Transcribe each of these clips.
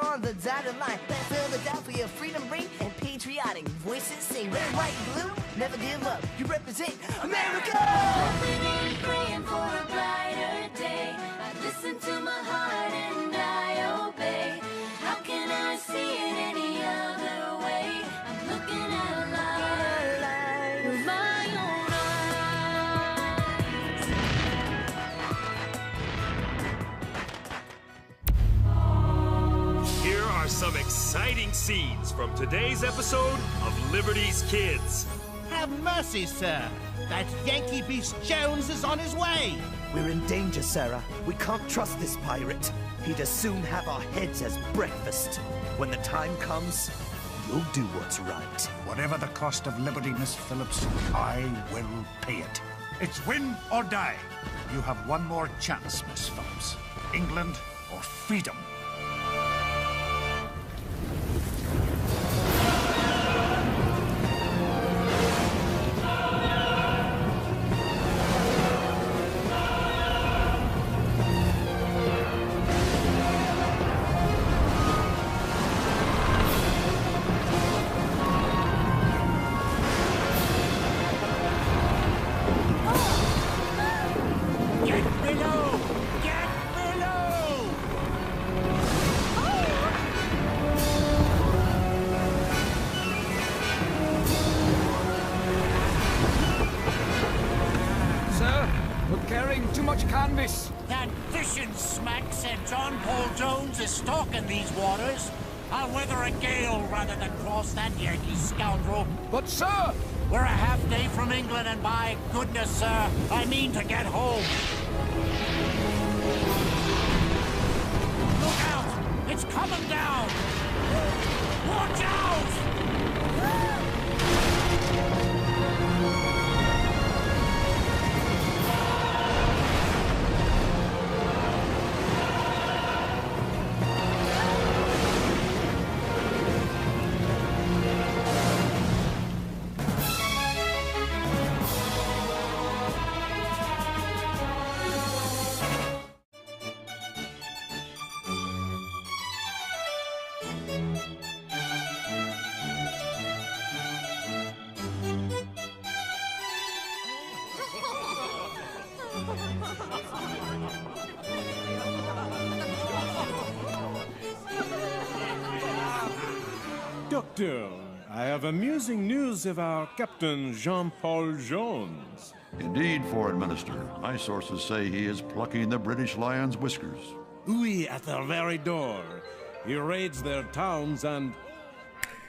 on the dotted line. Let's fill the doubt for your freedom ring and patriotic voices sing. Red, white, blue, never give up. You represent America! Hoping and praying for a brighter day. I listen to my heart and I obey. How can I see it any other way? I'm looking at a light with my own eyes. Here are some exciting scenes from today's episode of Liberty's Kids. Have mercy, sir. That Yankee beast Jones is on his way. We're in danger, Sarah. We can't trust this pirate. He'd as soon have our heads as breakfast. When the time comes, you'll do what's right. Whatever the cost of liberty, Miss Phillips, I will pay it. It's win or die. You have one more chance, Miss Phillips. England or freedom. That fishing smack said John Paul Jones is stalking these waters. I'll weather a gale rather than cross that Yankee scoundrel. But, sir! We're a half day from England, and by goodness, sir, I mean to get home. Look out! It's coming down! Watch out! Doctor, I have amusing news of our Captain Jean-Paul Jones. Indeed, Foreign Minister. My sources say he is plucking the British Lion's whiskers. Oui, at their very door. He raids their towns and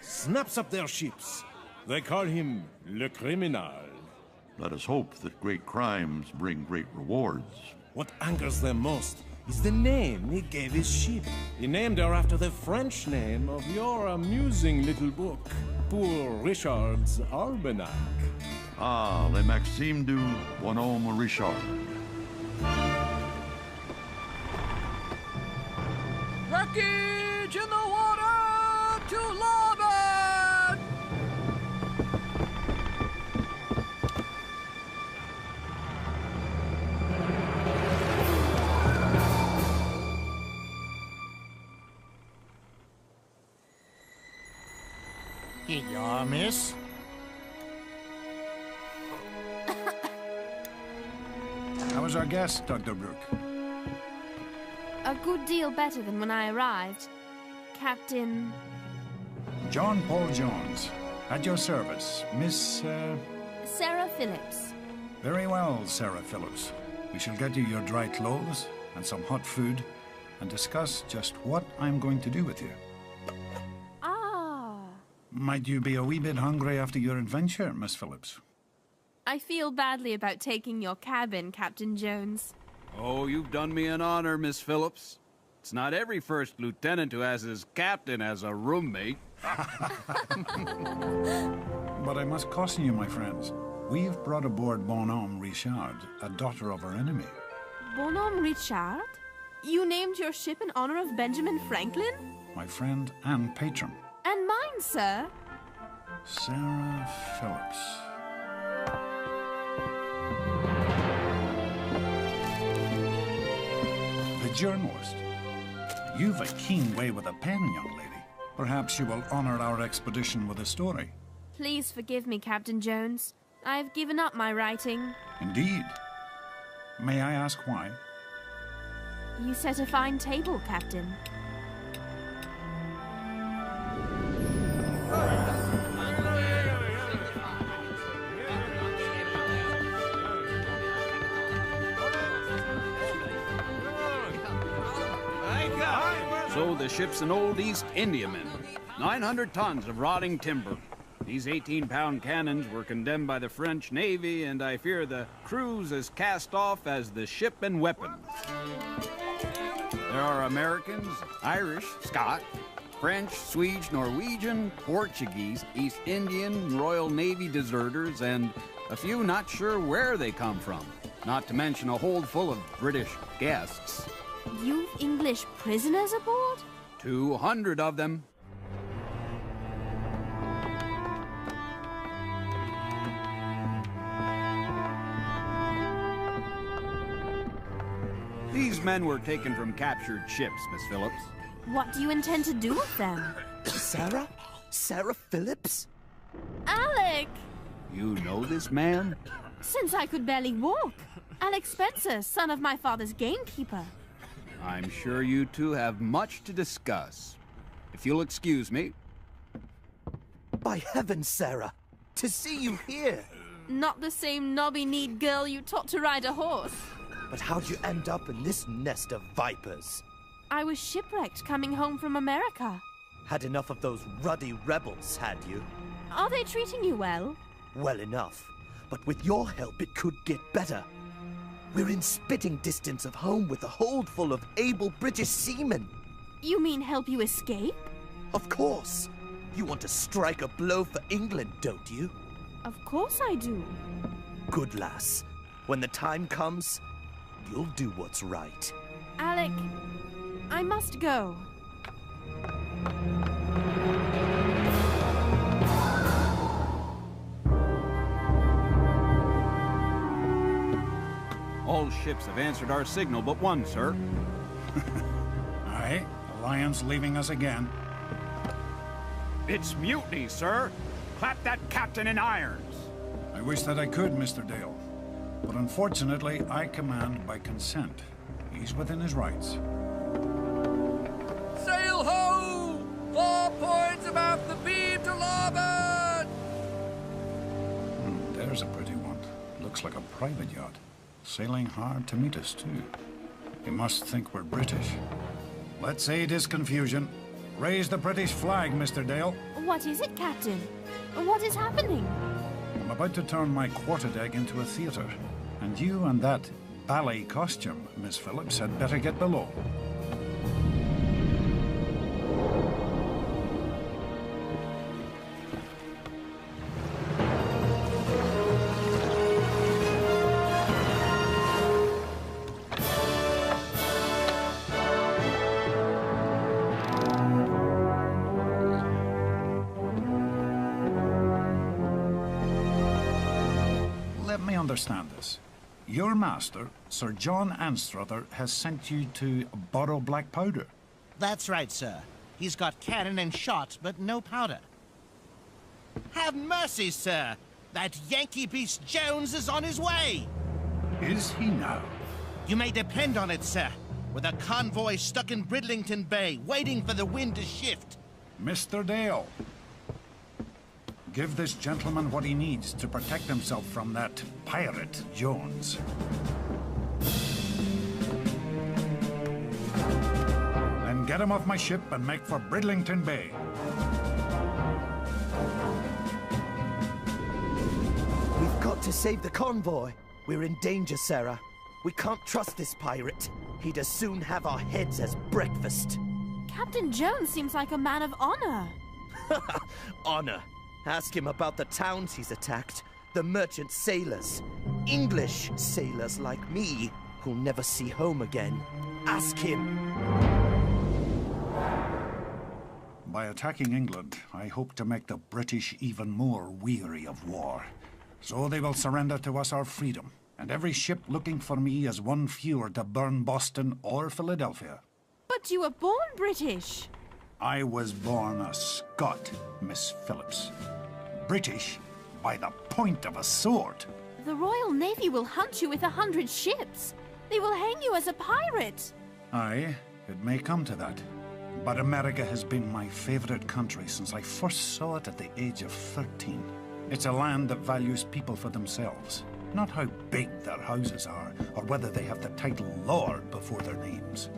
snaps up their ships. They call him Le Criminal. Let us hope that great crimes bring great rewards. What angers them most is the name he gave his ship. He named her after the French name of your amusing little book, Poor Richard's Almanac. Ah, Le Maxime du Bonhomme Richard. Wreckage in the water to larboard! Here you are, miss. How was our guest, Dr. Brooke? A good deal better than when I arrived. Captain... John Paul Jones. At your service, Miss, Sarah Phillips. Very well, Sarah Phillips. We shall get you your dry clothes and some hot food and discuss just what I'm going to do with you. Ah. Might you be a wee bit hungry after your adventure, Miss Phillips? I feel badly about taking your cabin, Captain Jones. Oh, you've done me an honor, Miss Phillips. It's not every first lieutenant who has his captain as a roommate. But I must caution you, my friends. We've brought aboard Bonhomme Richard, a daughter of our enemy. Bonhomme Richard? You named your ship in honor of Benjamin Franklin? My friend and patron. And mine, sir. Sarah Phillips. The journalist. You've a keen way with a pen, young lady. Perhaps you will honor our expedition with a story. Please forgive me, Captain Jones. I've given up my writing. Indeed. May I ask why? You set a fine table, Captain. So the ship's an old East Indiaman. 900 tons of rotting timber. These 18-pound cannons were condemned by the French Navy, and I fear the crew's as cast off as the ship and weapons. There are Americans, Irish, Scot, French, Swedish, Norwegian, Portuguese, East Indian, Royal Navy deserters, and a few not sure where they come from. Not to mention a hold full of British guests. You've English prisoners aboard? 200 of them. These men were taken from captured ships, Miss Phillips. What do you intend to do with them? Sarah? Sarah Phillips? Alec! You know this man? Since I could barely walk. Alec Spencer, son of my father's gamekeeper. I'm sure you two have much to discuss. If you'll excuse me. By heavens, Sarah! To see you here! Not the same knobby-kneed girl you taught to ride a horse. But how'd you end up in this nest of vipers? I was shipwrecked coming home from America. Had enough of those ruddy rebels, had you? Are they treating you well? Well enough. But with your help, it could get better. We're in spitting distance of home with a hold full of able British seamen. You mean help you escape? Of course. You want to strike a blow for England, don't you? Of course I do. Good lass. When the time comes, you'll do what's right. Alec, I must go. All ships have answered our signal but one, sir. Aye, the Lion's leaving us again. It's mutiny, sir. Clap that captain in irons. I wish that I could, Mr. Dale. But unfortunately, I command by consent. He's within his rights. Sail ho! 4 points about the beam to larboard! There's a pretty one. Looks like a private yacht. Sailing hard to meet us, too. He must think we're British. Let's aid his confusion. Raise the British flag, Mr. Dale. What is it, Captain? What is happening? I'm about to turn my quarterdeck into a theater. And you and that ballet costume, Miss Phillips, had better get below. Let me understand this. Your master, Sir John Anstruther, has sent you to borrow black powder. That's right, sir. He's got cannon and shot, but no powder. Have mercy, sir! That Yankee beast Jones is on his way! Is he now? You may depend on it, sir. With a convoy stuck in Bridlington Bay, waiting for the wind to shift. Mr. Dale, give this gentleman what he needs to protect himself from that pirate, Jones. Then get him off my ship and make for Bridlington Bay. We've got to save the convoy. We're in danger, Sarah. We can't trust this pirate. He'd as soon have our heads as breakfast. Captain Jones seems like a man of honor. Honor. Ask him about the towns he's attacked, the merchant sailors, English sailors like me, who'll never see home again. Ask him. By attacking England, I hope to make the British even more weary of war. So they will surrender to us our freedom, and every ship looking for me is one fewer to burn Boston or Philadelphia. But thought you were born British. I was born a Scot, Miss Phillips. British by the point of a sword. The Royal Navy will hunt you with 100 ships. They will hang you as a pirate. Aye, it may come to that. But America has been my favorite country since I first saw it at the age of 13. It's a land that values people for themselves, not how big their houses are, or whether they have the title Lord before their names.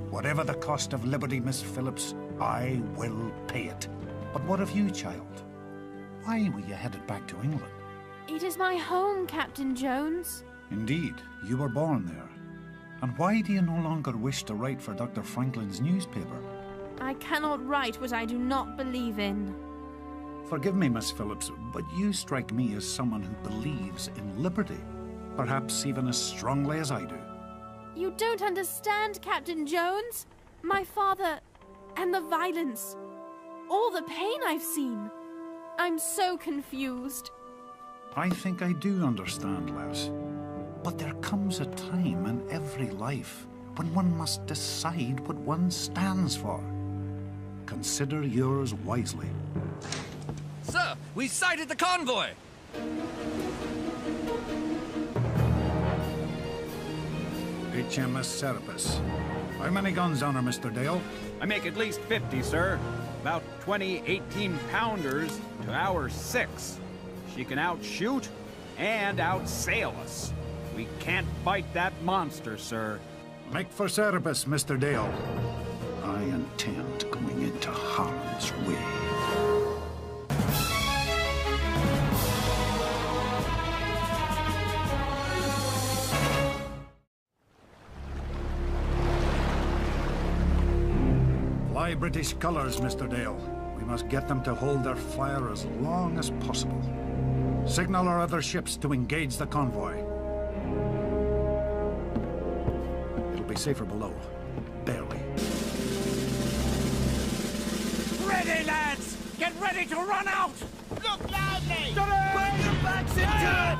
Whatever the cost of liberty, Miss Phillips, I will pay it. But what of you, child? Why were you headed back to England? It is my home, Captain Jones. Indeed, you were born there. And why do you no longer wish to write for Dr. Franklin's newspaper? I cannot write what I do not believe in. Forgive me, Miss Phillips, but you strike me as someone who believes in liberty. Perhaps even as strongly as I do. You don't understand, Captain Jones. My father, and the violence. All the pain I've seen. I'm so confused. I think I do understand, Les. But there comes a time in every life when one must decide what one stands for. Consider yours wisely. Sir, we sighted the convoy! HMS Serapis. How many guns on her, Mr. Dale? I make at least 50, sir. About 20 18-pounders to our 6. She can outshoot and outsail us. We can't fight that monster, sir. Make for Serapis, Mr. Dale. I intend going into harm's way. Fly British colours, Mr. Dale. We must get them to hold their fire as long as possible. Signal our other ships to engage the convoy. It'll be safer below. Barely. Ready, lads! Get ready to run out! Look loudly! Put your backs into it!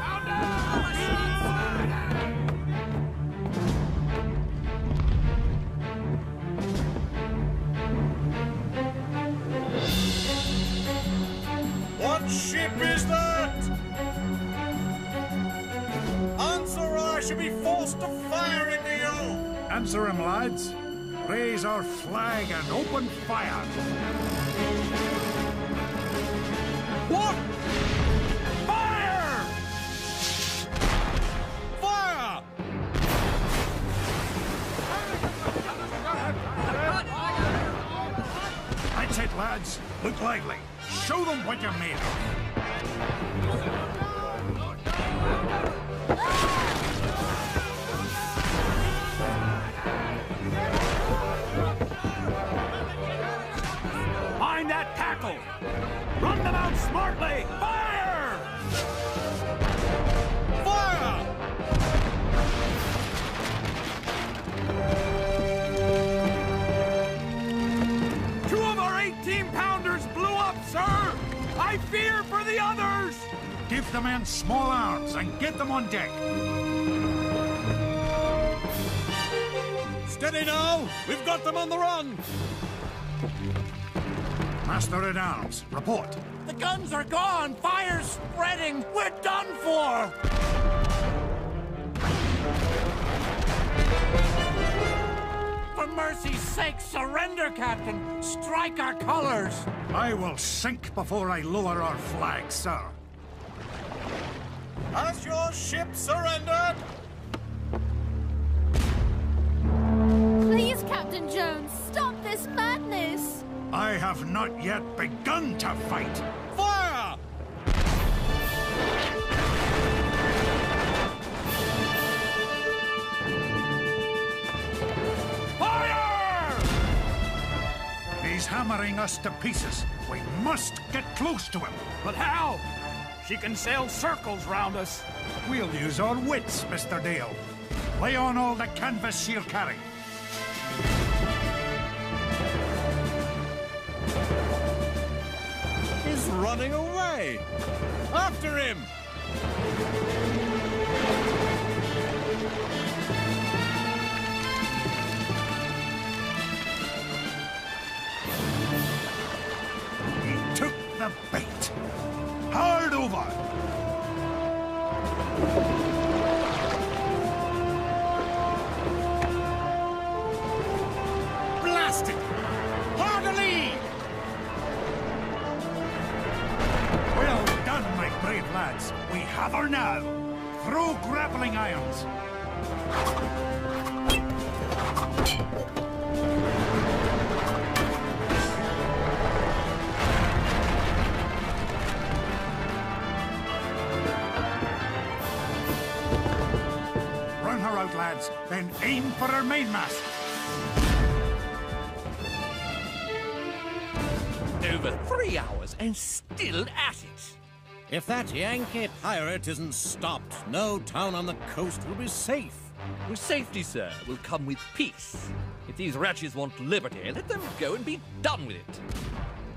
What ship is that? Answer or I shall be forced to fire into you! Answer him, lads. Raise our flag and open fire. What? Fire! Fire! That's it, lads. Look lively. Show them what you're made of. Mind that tackle! Run them out smartly! Fire! Fire! Two of our 18-pounders blew up, sir! I fear for the others! Give the men small arms and get them on deck. Steady now! We've got them on the run! Master-at-arms, report. The guns are gone! Fire's spreading! We're done for! For mercy's sake, surrender, Captain! Strike our colors! I will sink before I lower our flag, sir. Has your ship surrendered? Please, Captain Jones, stop this madness! I have not yet begun to fight. Fire! Fire! He's hammering us to pieces. We must get close to him. But how? She can sail circles round us. We'll use our wits, Mr. Dale. Lay on all the canvas she'll carry. He's running away! After him! lost it! Hard to lead! Well done, my brave lads. We have her now. Throw grappling irons. Run her out, lads, then aim for her mainmast. Over 3 hours and still at it. If that Yankee pirate isn't stopped, no town on the coast will be safe. With safety, sir, will come with peace. If these wretches want liberty, let them go and be done with it.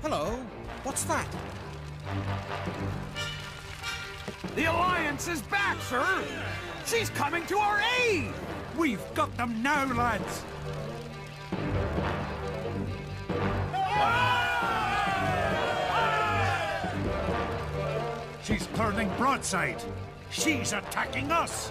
Hello? What's that? The Alliance is back, sir! She's coming to our aid! We've got them now, lads. She's turning broadside. She's attacking us.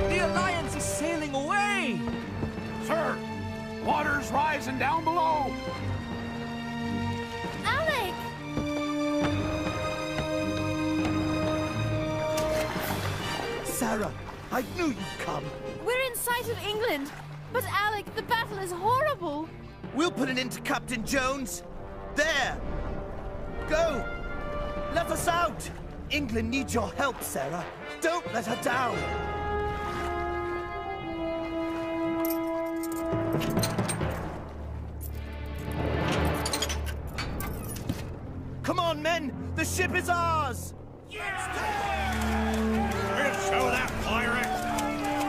The Alliance is sailing away! Sir, water's rising down below. Alec! Sarah, I knew you'd come. We're in sight of England. But Alec, the battle is horrible. We'll put an end to Captain Jones. There! Go! Let us out! England needs your help, Sarah. Don't let her down! Come on, men! The ship is ours! We'll show that pirate!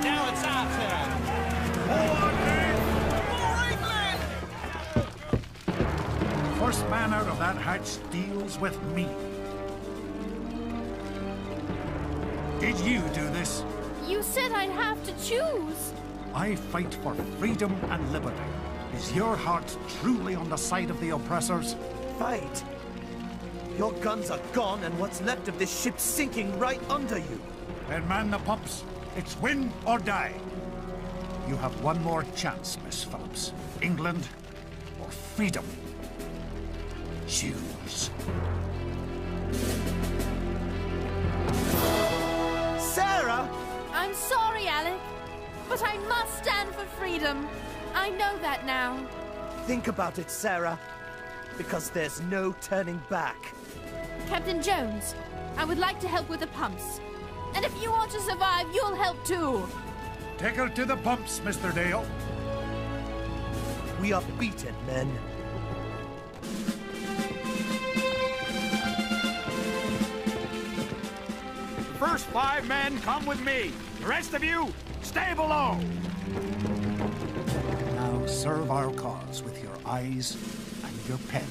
Now it's our turn. First man out of that hatch deals with me. Did you do this? You said I'd have to choose. I fight for freedom and liberty. Is your heart truly on the side of the oppressors? Fight! Your guns are gone and what's left of this ship sinking right under you. Then man the pumps. It's win or die. You have one more chance, Miss Phillips. England or freedom. Choose. Sarah! I'm sorry, Alec, but I must stand for freedom. I know that now. Think about it, Sarah, because there's no turning back. Captain Jones, I would like to help with the pumps. And if you want to survive, you'll help too. Take her to the pumps, Mr. Dale. We are beaten, men. The first 5 men come with me. The rest of you, stay below. Now serve our cause with your eyes and your pen.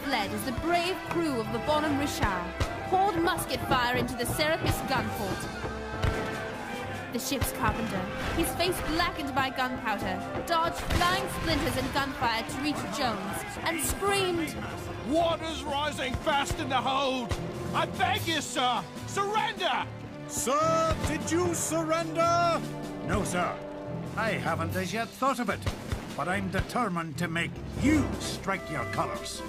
Fled as the brave crew of the Bonhomme Richard poured musket fire into the Serapis gun fort. The ship's carpenter, his face blackened by gunpowder, dodged flying splinters and gunfire to reach Jones and screamed, Water's rising fast in the hold! I beg you, sir! Surrender! Sir, did you surrender? No, sir. I haven't as yet thought of it. But I'm determined to make you strike your colors.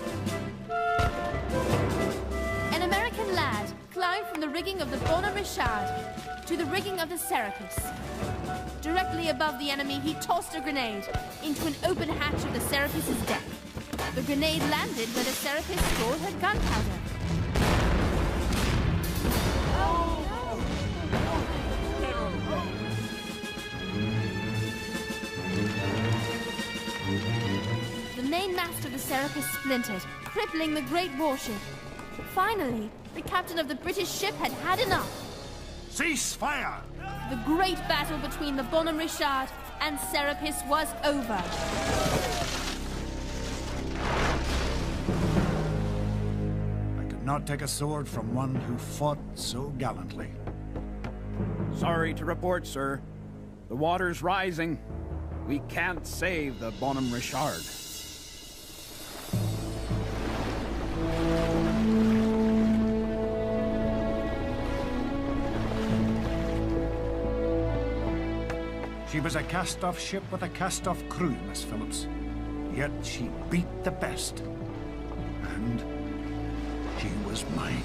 An American lad climbed from the rigging of the Bonhomme Richard to the rigging of the Serapis. Directly above the enemy, he tossed a grenade into an open hatch of the Serapis's deck. The grenade landed where the Serapis stored her gunpowder. The mainmast of the Serapis splintered, crippling the great warship. Finally, the captain of the British ship had had enough. Cease fire! The great battle between the Bonhomme Richard and Serapis was over. cannot take a sword from one who fought so gallantly. Sorry to report, sir. The water's rising. We can't save the Bonhomme Richard. She was a cast-off ship with a cast-off crew, Miss Phillips. Yet she beat the best. And she was mine.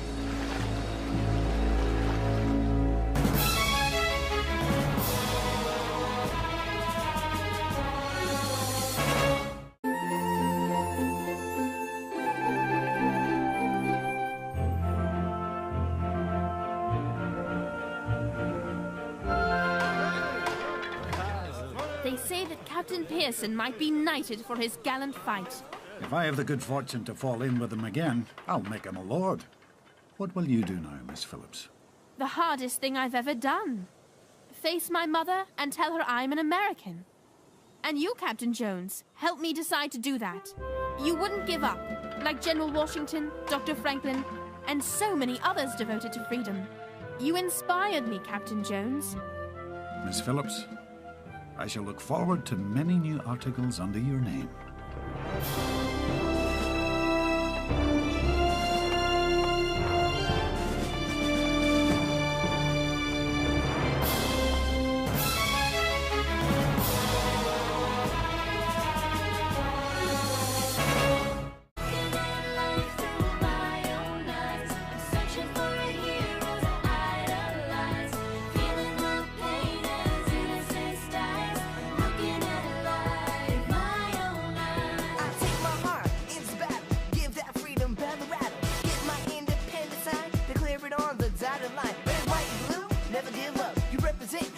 They say that Captain Pearson might be knighted for his gallant fight. If I have the good fortune to fall in with him again, I'll make him a lord. What will you do now, Miss Phillips? The hardest thing I've ever done. Face my mother and tell her I'm an American. And you, Captain Jones, help me decide to do that. You wouldn't give up, like General Washington, Dr. Franklin, and so many others devoted to freedom. You inspired me, Captain Jones. Miss Phillips, I shall look forward to many new articles under your name.